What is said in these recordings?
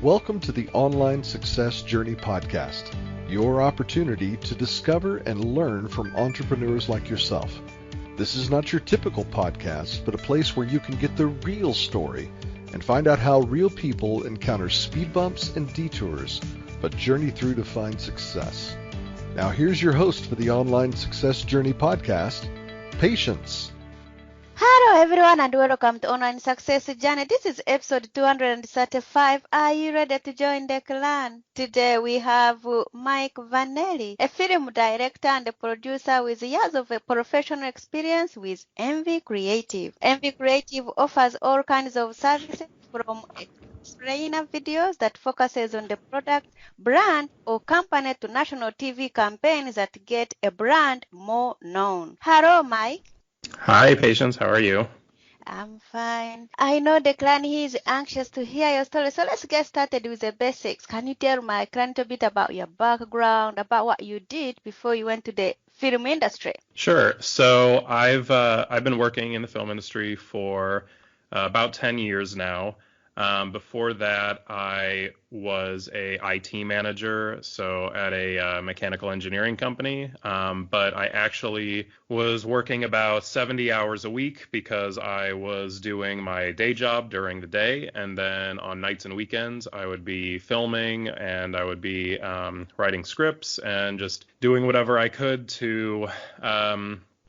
Welcome to the Online Success Journey podcast, your opportunity to discover and learn from entrepreneurs like yourself. This is not your typical podcast, but a place where you can get the real story and find out how real people encounter speed bumps and detours, but journey through to find success. Now here's your host for the Online Success Journey podcast, Patience. Hello everyone and welcome to Online Success Journey. This is episode 235. Are you ready to join the clan? Today we have Mike Vannelli, a film director and a producer with years of professional experience with MV Creative. MV Creative offers all kinds of services from explainer videos that focuses on the product, brand, or company to national TV campaigns that get a brand more known. Hello, Mike. Hi, Patience. How are you? I'm fine. I know the clan here is anxious to hear your story, so let's get started with the basics. Can you tell my clan a bit about your background, about what you did before you went to the film industry? Sure. So I've been working in the film industry for about 10 years now. Before that, I was a IT manager, so at a mechanical engineering company. But I actually was working about 70 hours a week because I was doing my day job during the day, and then on nights and weekends, I would be filming and I would be writing scripts and just doing whatever I could to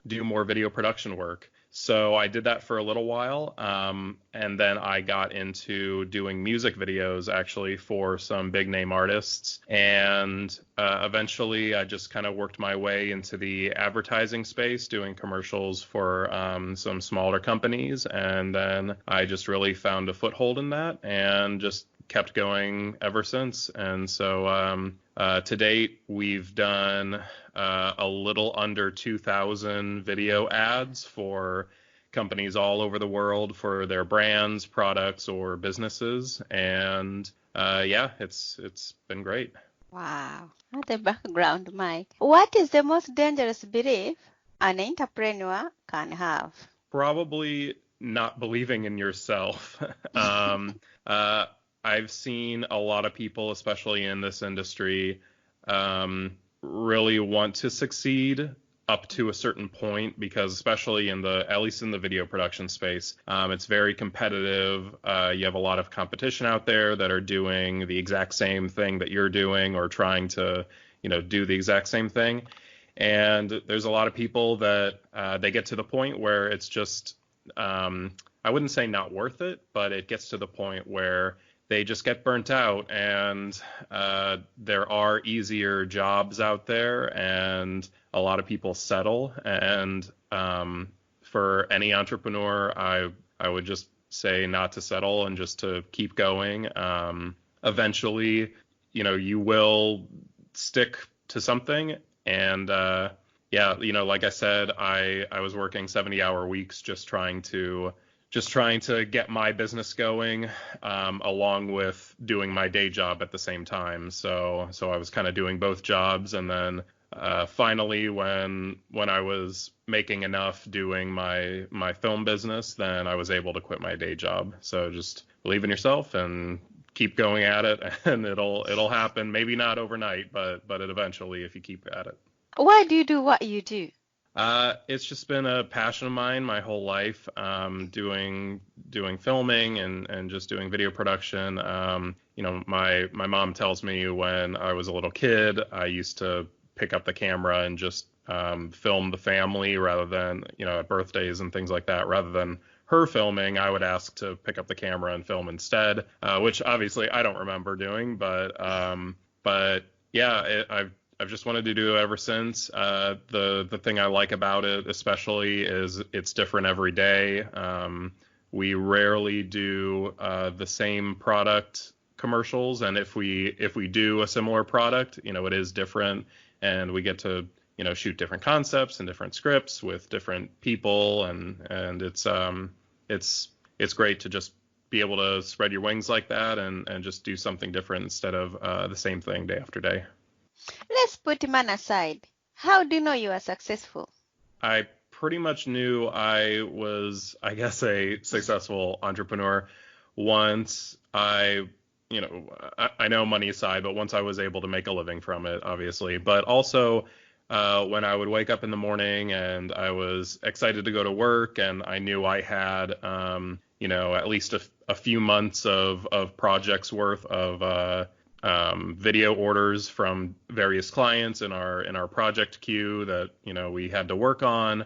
do more video production work. So I did that for a little while, and then I got into doing music videos actually for some big name artists, and eventually I just kind of worked my way into the advertising space, doing commercials for some smaller companies, and then I just really found a foothold in that and just kept going ever since. And so to date, we've done a little under 2,000 video ads for companies all over the world for their brands, products, or businesses. And it's been great. Wow. What a background, Mike. What is the most dangerous belief an entrepreneur can have? Probably not believing in yourself. I've seen a lot of people, especially in this industry, really want to succeed up to a certain point because especially at least in the video production space, it's very competitive. You have a lot of competition out there that are doing the exact same thing that you're doing or trying to, do the exact same thing. And there's a lot of people that they get to the point where it's just, I wouldn't say not worth it, but it gets to the point where they just get burnt out, and there are easier jobs out there, and a lot of people settle. And for any entrepreneur, I would just say not to settle and just to keep going. Eventually, you will stick to something. And like I said, I was working 70-hour weeks just trying to get my business going, along with doing my day job at the same time. So I was kind of doing both jobs, and then finally, when I was making enough doing my film business, then I was able to quit my day job. So just believe in yourself and keep going at it, and it'll happen. Maybe not overnight, but it eventually, if you keep at it. Why do you do what you do? It's just been a passion of mine my whole life, doing filming and just doing video production. My mom tells me when I was a little kid, I used to pick up the camera and just film the family rather than, at birthdays and things like that. Rather than her filming, I would ask to pick up the camera and film instead, which obviously I don't remember doing, but yeah, I've just wanted to do it ever since. The thing I like about it especially is it's different every day. We rarely do the same product commercials, and if we do a similar product, it is different, and we get to shoot different concepts and different scripts with different people, and it's great to just be able to spread your wings like that and just do something different instead of the same thing day after day. Let's put man aside. How do you know you are successful? I pretty much knew I was, I guess, a successful entrepreneur once I I know money aside, but once I was able to make a living from it, obviously, but also when I would wake up in the morning and I was excited to go to work and I knew I had, at least a few months of projects worth of video orders from various clients in our project queue that we had to work on.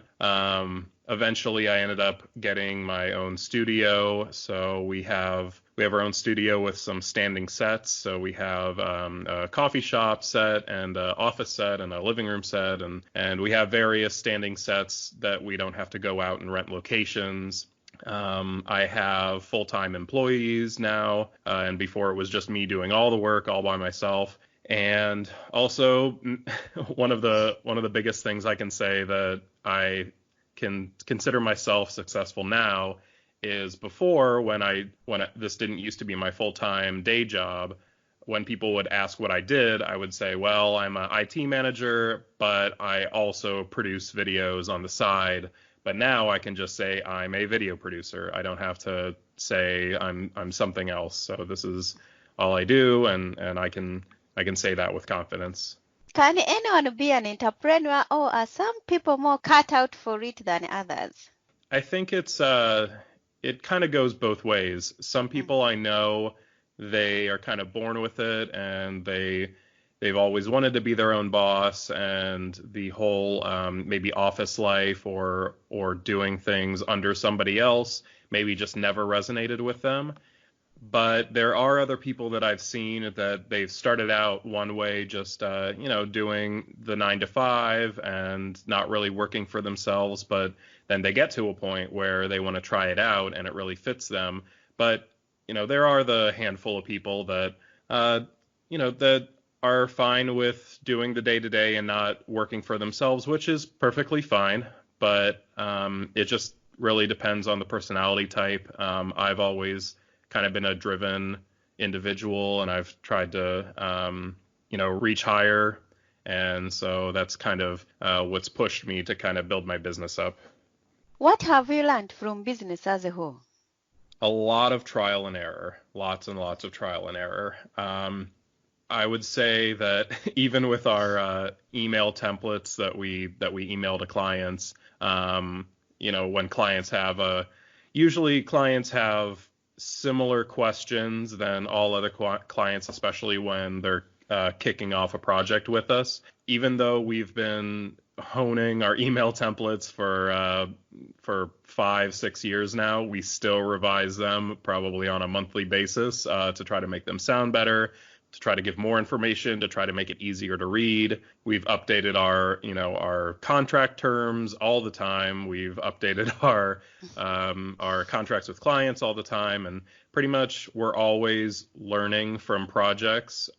Eventually, I ended up getting my own studio. So we have our own studio with some standing sets. So we have a coffee shop set and an office set and a living room set, and we have various standing sets that we don't have to go out and rent locations. I have full-time employees now, and before it was just me doing all the work all by myself. And also, one of the biggest things I can say that I can consider myself successful now is before, when this didn't used to be my full-time day job, when people would ask what I did, I would say, well, I'm an IT manager, but I also produce videos on the side. But now I can just say I'm a video producer. I don't have to say I'm something else. So this is all I do, and I can say that with confidence. Can anyone be an entrepreneur, or are some people more cut out for it than others? I think it kind of goes both ways. Some people I know, they are kind of born with it, and they've always wanted to be their own boss, and the whole maybe office life or doing things under somebody else maybe just never resonated with them. But there are other people that I've seen that they've started out one way, just doing the 9 to 5 and not really working for themselves, but then they get to a point where they want to try it out and it really fits them. But there are the handful of people that that are fine with doing the day-to-day and not working for themselves, which is perfectly fine. But it just really depends on the personality type. I've always kind of been a driven individual, and I've tried to, reach higher. And so that's kind of what's pushed me to kind of build my business up. What have you learned from business as a whole? A lot of trial and error, lots and lots of trial and error. I would say that even with our email templates that we email to clients, when clients usually clients have similar questions than all other clients, especially when they're kicking off a project with us. Even though we've been honing our email templates for 5-6 years now, we still revise them probably on a monthly basis to try to make them sound better, to try to give more information, to try to make it easier to read. We've updated our contract terms all the time. We've updated our contracts with clients all the time, and pretty much we're always learning from projects.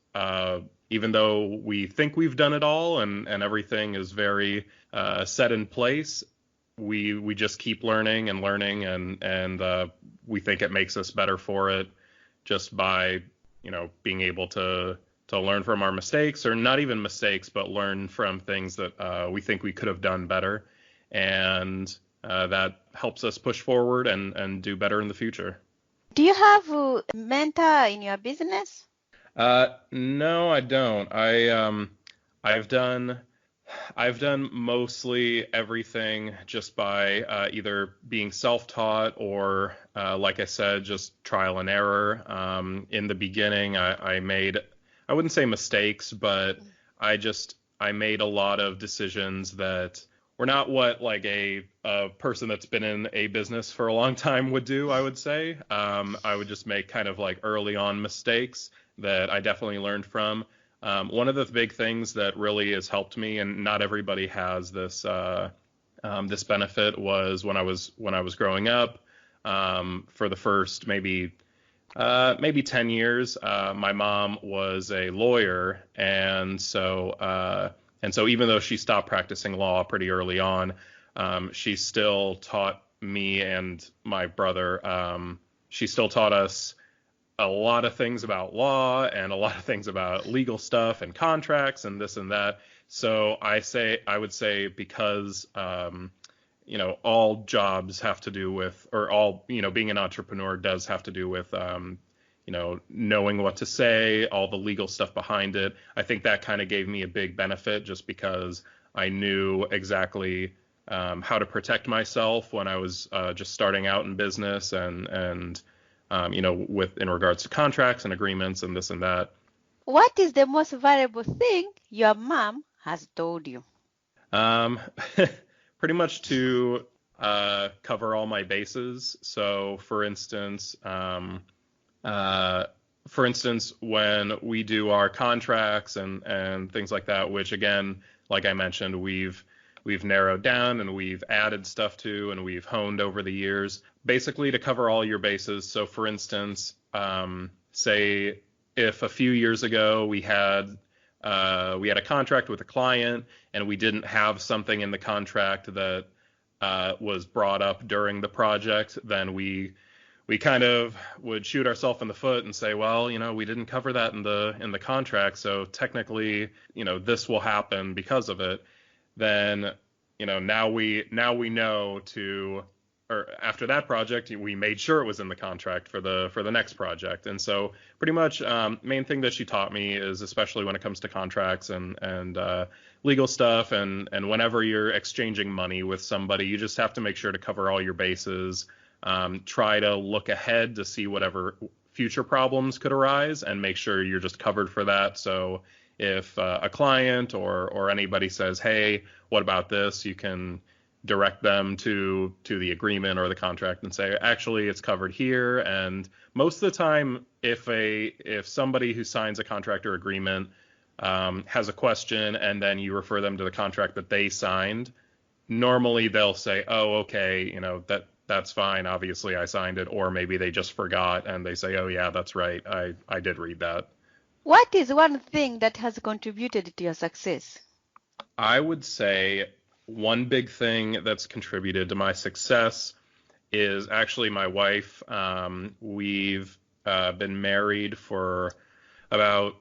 Even though we think we've done it all and everything is very set in place, we just keep learning, and we think it makes us better for it just by being able to learn from our mistakes, or not even mistakes, but learn from things that we think we could have done better. And that helps us push forward and do better in the future. Do you have a mentor in your business? No, I don't. I've done mostly everything just by either being self-taught or, like I said, just trial and error. In the beginning, I wouldn't say mistakes, but I made a lot of decisions that were not what like a person that's been in a business for a long time would do, I would say. I would just make kind of like early on mistakes that I definitely learned from. One of the big things that really has helped me, and not everybody has this this benefit, was when I was growing up. For the first maybe 10 years, my mom was a lawyer, and so even though she stopped practicing law pretty early on, she still taught me and my brother. She still taught us a lot of things about law and a lot of things about legal stuff and contracts and this and that. So I would say because all jobs have to do with, or all being an entrepreneur does have to do with knowing what to say, all the legal stuff behind it. I think that kind of gave me a big benefit just because I knew exactly how to protect myself when I was just starting out in business and in regards to contracts and agreements and this and that. What is the most valuable thing your mom has told you? Pretty much to cover all my bases. So, for instance, when we do our contracts and things like that, which again, like I mentioned, we've narrowed down and we've added stuff to and we've honed over the years, basically to cover all your bases. So, for instance, say if a few years ago we had a contract with a client and we didn't have something in the contract that was brought up during the project, then we kind of would shoot ourselves in the foot and say, well, we didn't cover that in the contract, so technically, this will happen because of it. Then, now we know or after that project, we made sure it was in the contract for the next project. And so pretty much main thing that she taught me is, especially when it comes to contracts and legal stuff, and whenever you're exchanging money with somebody, you just have to make sure to cover all your bases. Try to look ahead to see whatever future problems could arise and make sure you're just covered for that. So if a client or anybody says, hey, what about this? You can direct them to the agreement or the contract and say, actually, it's covered here. And most of the time, if somebody who signs a contract or agreement has a question and then you refer them to the contract that they signed, normally they'll say, oh, okay, that's fine. Obviously, I signed it. Or maybe they just forgot and they say, oh, yeah, that's right. I did read that. What is one thing that has contributed to your success? I would say one big thing that's contributed to my success is actually my wife. We've been married for about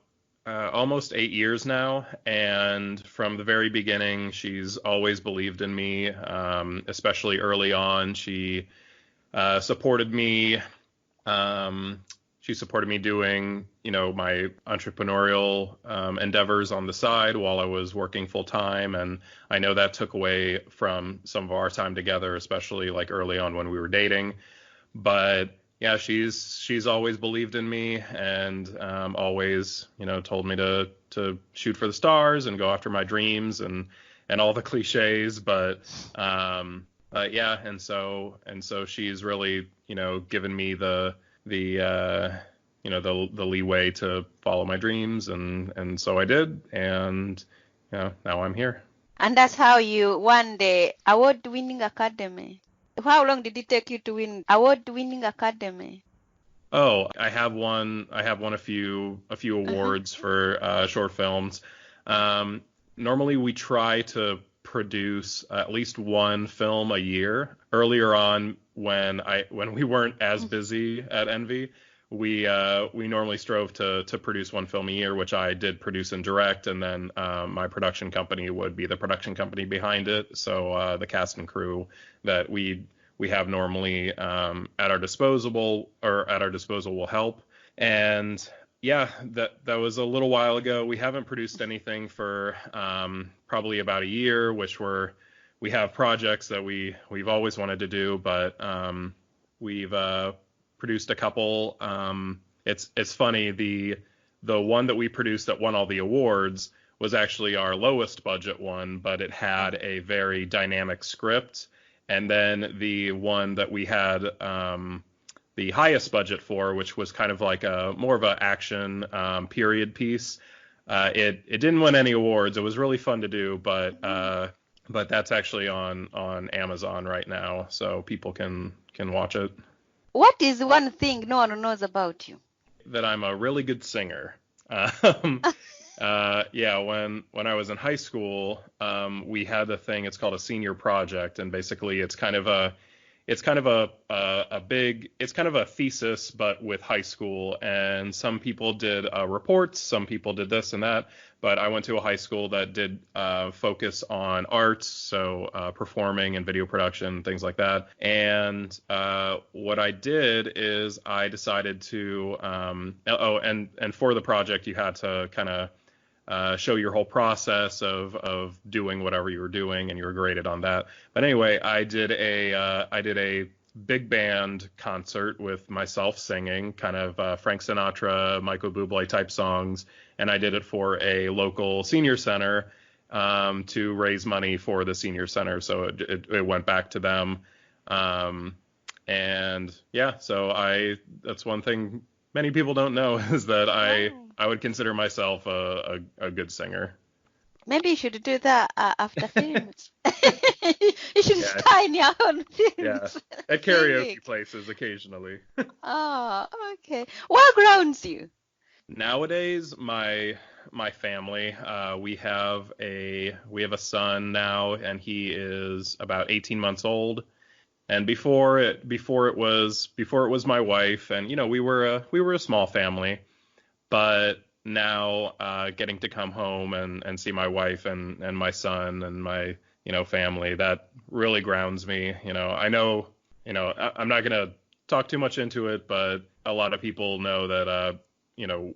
almost 8 years now. And from the very beginning, she's always believed in me, especially early on. She supported me. She supported me doing, my entrepreneurial endeavors on the side while I was working full time. And I know that took away from some of our time together, especially like early on when we were dating. But yeah, she's always believed in me and always, told me to shoot for the stars and go after my dreams and all the cliches. But yeah, and so she's really, given me the leeway to follow my dreams, and so I did, and now I'm here. And that's how you won the award-winning academy. How long did it take you to win award-winning academy? Oh, I have won a few awards for short films. Normally we try to produce at least one film a year. Earlier on, when we weren't as busy at Envy, we normally strove to produce one film a year, which I did produce and direct, and then my production company would be the production company behind it. So the cast and crew that we have normally at our disposal will help. And yeah, that was a little while ago. We haven't produced anything for probably about a year, which we have projects that we've always wanted to do, but we've produced a couple. It's funny, the one that we produced that won all the awards was actually our lowest budget one, but it had a very dynamic script. And then the one that we had the highest budget for, which was kind of like more of an action period piece, it didn't win any awards. It was really fun to do, but that's actually on Amazon right now, so people can watch it. What is one thing no one knows about you? That I'm a really good singer. Yeah, when I was in high school, we had a thing, it's called a senior project, and basically it's kind of it's kind of it's kind of a thesis, but with high school. And some people did reports, some people did this and that. But I went to a high school that did focus on arts, so performing and video production, things like that. And what I did is I decided to, and for the project, you had to kind of show your whole process of doing whatever you were doing, and you were graded on that. But anyway, I did a big band concert with myself singing, kind of Frank Sinatra, Michael Bublé type songs, and I did it for a local senior center to raise money for the senior center. So it went back to them, and yeah, so that's one thing many people don't know is that I would consider myself a good singer. Maybe you should do that after films. You should star in your own films. Yeah, at karaoke places occasionally. Oh, okay. What grounds you? Nowadays, my family, we have a son now, and he is about 18 months old. And before it was my wife, and we were a small family, but now getting to come home and see my wife and my son and my family, that really grounds me. I know I'm not gonna talk too much into it, but a lot of people know that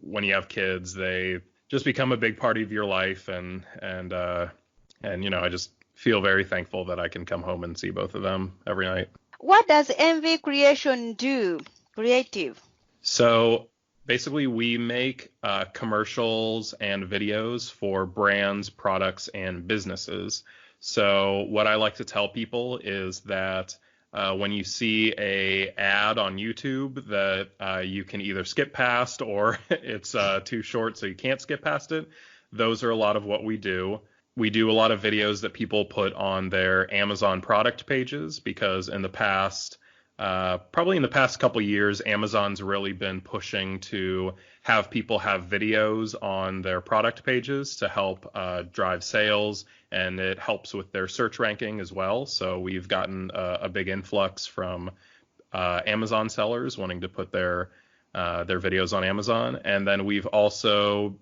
when you have kids, they just become a big part of your life, and I just feel very thankful that I can come home and see both of them every night. What does MV Creation do? Creative. So basically, we make commercials and videos for brands, products, and businesses. So what I like to tell people is that when you see a ad on YouTube that you can either skip past or it's too short so you can't skip past it, those are a lot of what we do. We do a lot of videos that people put on their Amazon product pages because in the past, probably in the past couple years, Amazon's really been pushing to have people have videos on their product pages to help drive sales, and it helps with their search ranking as well. So we've gotten a big influx from Amazon sellers wanting to put their videos on Amazon, and then we've also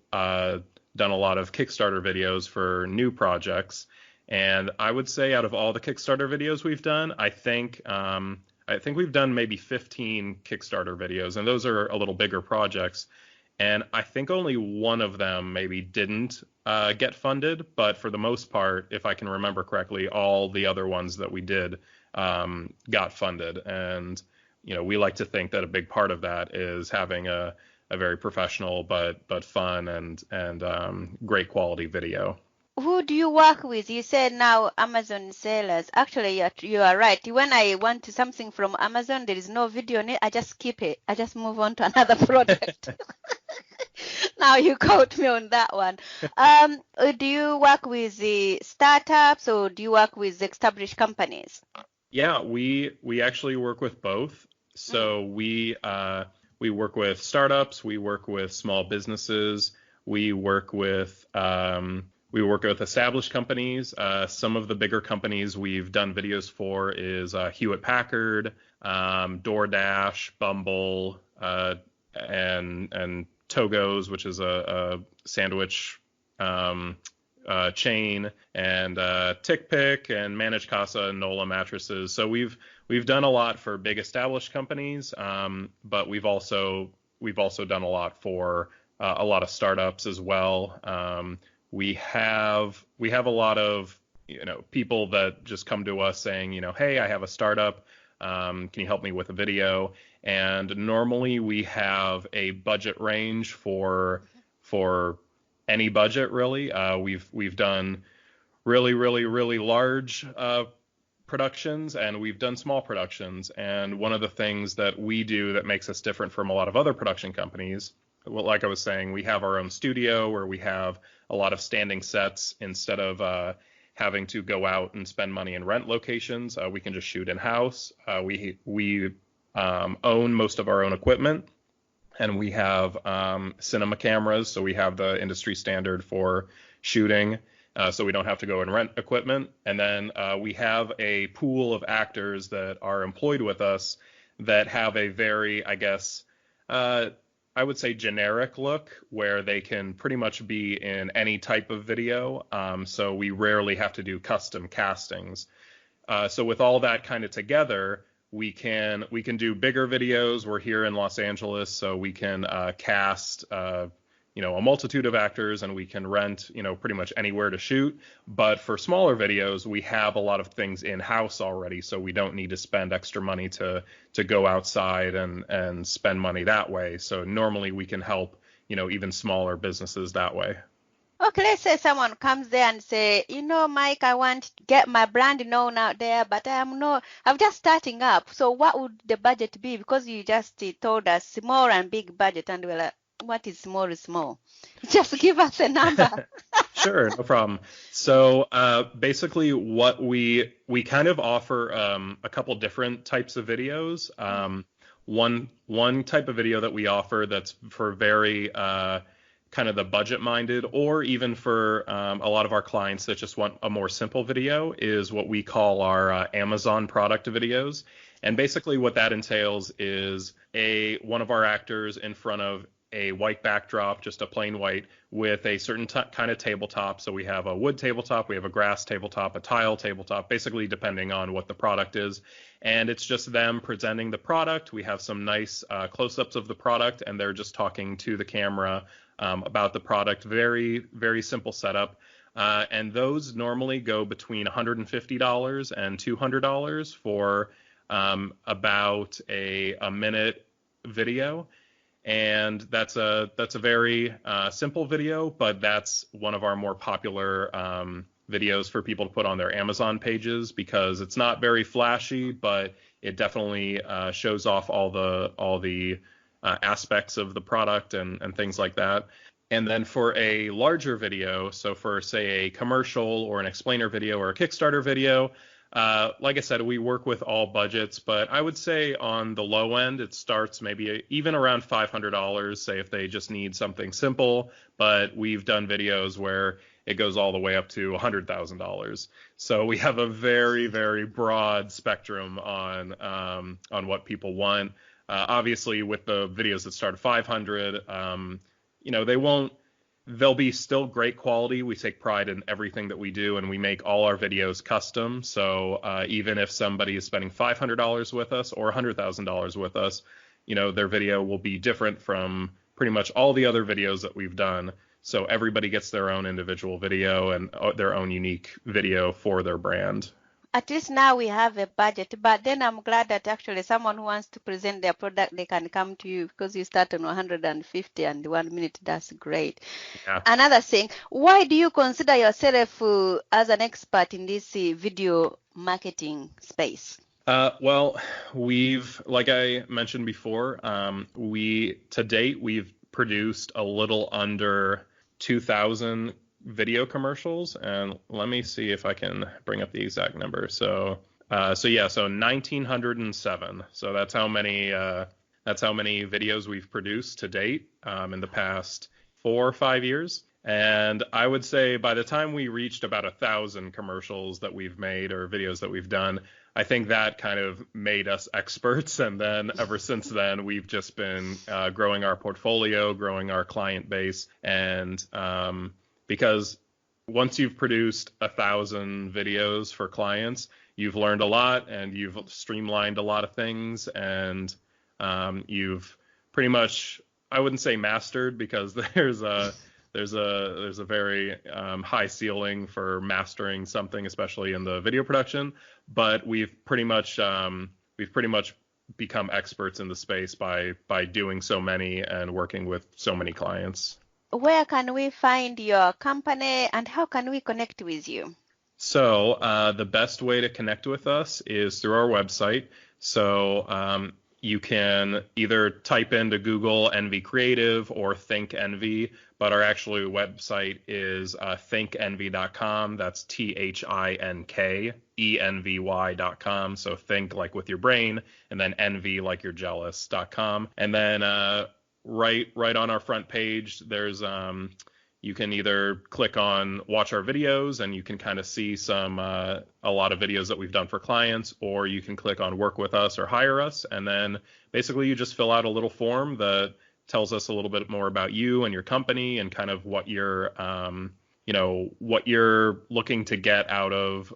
done a lot of Kickstarter videos for new projects. And I would say out of all the Kickstarter videos we've done, I think we've done maybe 15 Kickstarter videos, and those are a little bigger projects. And I think only one of them maybe didn't get funded, but for the most part, if I can remember correctly, all the other ones that we did got funded. And we like to think that a big part of that is having a very professional but fun and great quality video. Who do you work with? You said now Amazon sellers. Actually, you are right. When I want something from Amazon, there is no video on it. I just skip it. I just move on to another product. Now you caught me on that one. Do you work with the startups or do you work with established companies? Yeah, we actually work with both. So we work with startups. We work with small businesses. We work with established companies. Some of the bigger companies we've done videos for is Hewlett Packard, DoorDash, Bumble, and Togo's, which is a sandwich chain, and TickPick and Managed Casa and NOLA mattresses. So we've done a lot for big established companies, but we've also done a lot for a lot of startups as well. We have a lot of people that just come to us saying, hey, I have a startup. Can you help me with a video? And normally we have a budget range for any budget really. We've done really, really, really large productions, and we've done small productions. And one of the things that we do that makes us different from a lot of other production companies, well, like I was saying, we have our own studio where we have a lot of standing sets instead of having to go out and spend money and rent locations. We can just shoot in-house. We own most of our own equipment, and we have cinema cameras, so we have the industry standard for shooting. so we don't have to go and rent equipment. And then we have a pool of actors that are employed with us that have a very, I guess, I would say generic look, where they can pretty much be in any type of video. So we rarely have to do custom castings. So with all that kind of together, we can do bigger videos. We're here in Los Angeles, so we can cast a multitude of actors, and we can rent pretty much anywhere to shoot. But for smaller videos, we have a lot of things in-house already, so we don't need to spend extra money to go outside and spend money that way. So normally we can help even smaller businesses that way. Okay, let's say someone comes there and say, Mike, I want to get my brand known out there, but I'm just starting up. So what would the budget be? Because you just told us small and big budget, and we're like, what is small is small? Just give us a number. Sure, no problem. So basically what we kind of offer a couple different types of videos. One type of video that we offer that's for very kind of the budget-minded, or even for a lot of our clients that just want a more simple video, is what we call our Amazon product videos. And basically what that entails is one of our actors in front of a white backdrop, just a plain white, with a certain kind of tabletop. So we have a wood tabletop, we have a grass tabletop, a tile tabletop, basically depending on what the product is. And it's just them presenting the product. We have some nice close-ups of the product, and they're just talking to the camera about the product. Very, very simple setup. And those normally go between $150 and $200 for about a minute video. And that's a very simple video, but that's one of our more popular videos for people to put on their Amazon pages, because it's not very flashy, but it definitely shows off all the aspects of the product and things like that. And then for a larger video, so for say a commercial or an explainer video or a Kickstarter video, like I said, we work with all budgets, but I would say on the low end, it starts maybe even around $500, say if they just need something simple. But we've done videos where it goes all the way up to $100,000. So we have a very, very broad spectrum on what people want. Obviously, with the videos that start at 500, they'll be still great quality. We take pride in everything that we do, and we make all our videos custom. So even if somebody is spending $500 with us or $100,000 with us, their video will be different from pretty much all the other videos that we've done. So everybody gets their own individual video and their own unique video for their brand. At least now we have a budget, but then I'm glad that actually someone who wants to present their product, they can come to you, because you start on 150 and 1 minute. That's great. Yeah. Another thing, why do you consider yourself as an expert in this video marketing space? Well, like I mentioned before, to date, we've produced a little under 2,000 video commercials, and let me see if I can bring up the exact number. So 1,907. So that's how many videos we've produced to date in the past 4 or 5 years. And I would say by the time we reached about 1,000 commercials that we've made or videos that we've done, I think that kind of made us experts. And then ever since then, we've just been growing our portfolio, growing our client base, and because once you've produced 1,000 videos for clients, you've learned a lot, and you've streamlined a lot of things, and you've pretty much, I wouldn't say mastered, because there's a very high ceiling for mastering something, especially in the video production. But we've pretty much become experts in the space by doing so many and working with so many clients. Where can we find your company, and how can we connect with you? So the best way to connect with us is through our website. So you can either type into Google Envy Creative or Think Envy, but our actual website is thinkenvy.com. That's THINKENVY.com. So think like with your brain, and then envy like you're jealous.com. And then right on our front page, there's you can either click on watch our videos and you can kind of see a lot of videos that we've done for clients, or you can click on work with us or hire us. And then basically you just fill out a little form that tells us a little bit more about you and your company and kind of what you're looking to get out of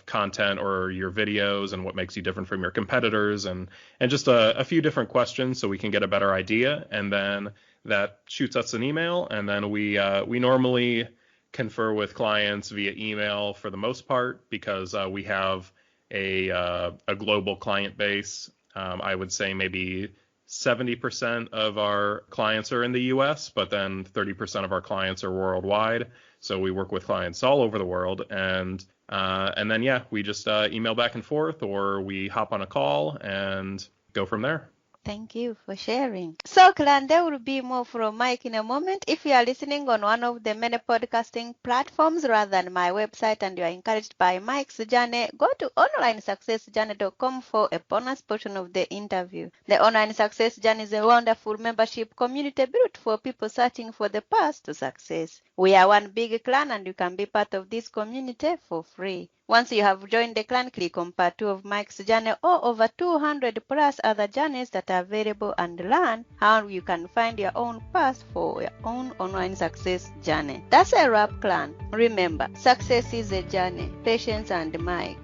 content or your videos, and what makes you different from your competitors, and just a few different questions so we can get a better idea. And then that shoots us an email, and then we normally confer with clients via email for the most part, because we have a global client base. I would say maybe 70% of our clients are in the US, but then 30% of our clients are worldwide. So we work with clients all over the world, and then we just email back and forth, or we hop on a call and go from there. Thank you for sharing. So, Clan, there will be more from Mike in a moment. If you are listening on one of the many podcasting platforms rather than my website and you are encouraged by Mike's journey, go to onlinesuccessjourney.com for a bonus portion of the interview. The Online Success Journey is a wonderful membership community built for people searching for the path to success. We are one big clan, and you can be part of this community for free. Once you have joined the clan, click on part 2 of Mike's journey or over 200 plus other journeys that are available, and learn how you can find your own path for your own online success journey. That's a wrap, clan. Remember, success is a journey. Patience and Mike.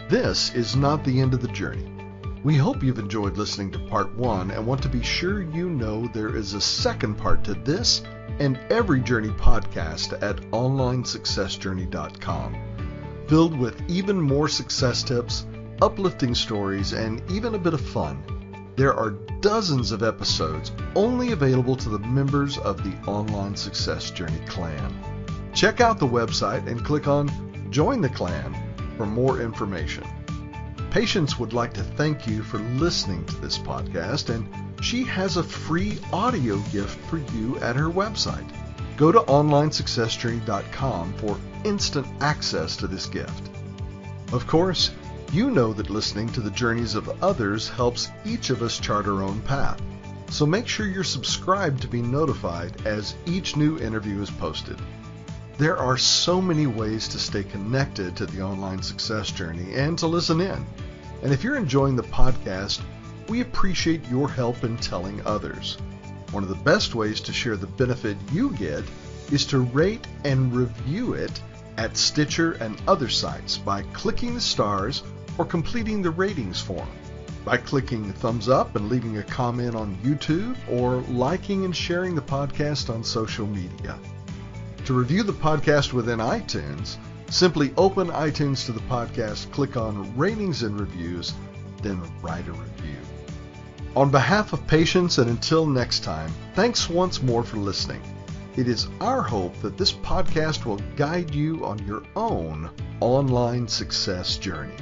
This is not the end of the journey. We hope you've enjoyed listening to part 1 and want to be sure you know there is a second part to this and every journey podcast at onlinesuccessjourney.com. filled with even more success tips, uplifting stories, and even a bit of fun. There are dozens of episodes only available to the members of the Online Success Journey clan. Check out the website and click on Join the Clan for more information. Patience would like to thank you for listening to this podcast, and she has a free audio gift for you at her website. Go to onlinesuccessjourney.com for instant access to this gift. Of course, you know that listening to the journeys of others helps each of us chart our own path. So make sure you're subscribed to be notified as each new interview is posted. There are so many ways to stay connected to the Online Success Journey and to listen in. And if you're enjoying the podcast, we appreciate your help in telling others. One of the best ways to share the benefit you get is to rate and review it at Stitcher and other sites by clicking the stars or completing the ratings form, by clicking thumbs up and leaving a comment on YouTube, or liking and sharing the podcast on social media. To review the podcast within iTunes, simply open iTunes to the podcast, click on Ratings and Reviews, then write a review. On behalf of Patience, and until next time, thanks once more for listening. It is our hope that this podcast will guide you on your own online success journey.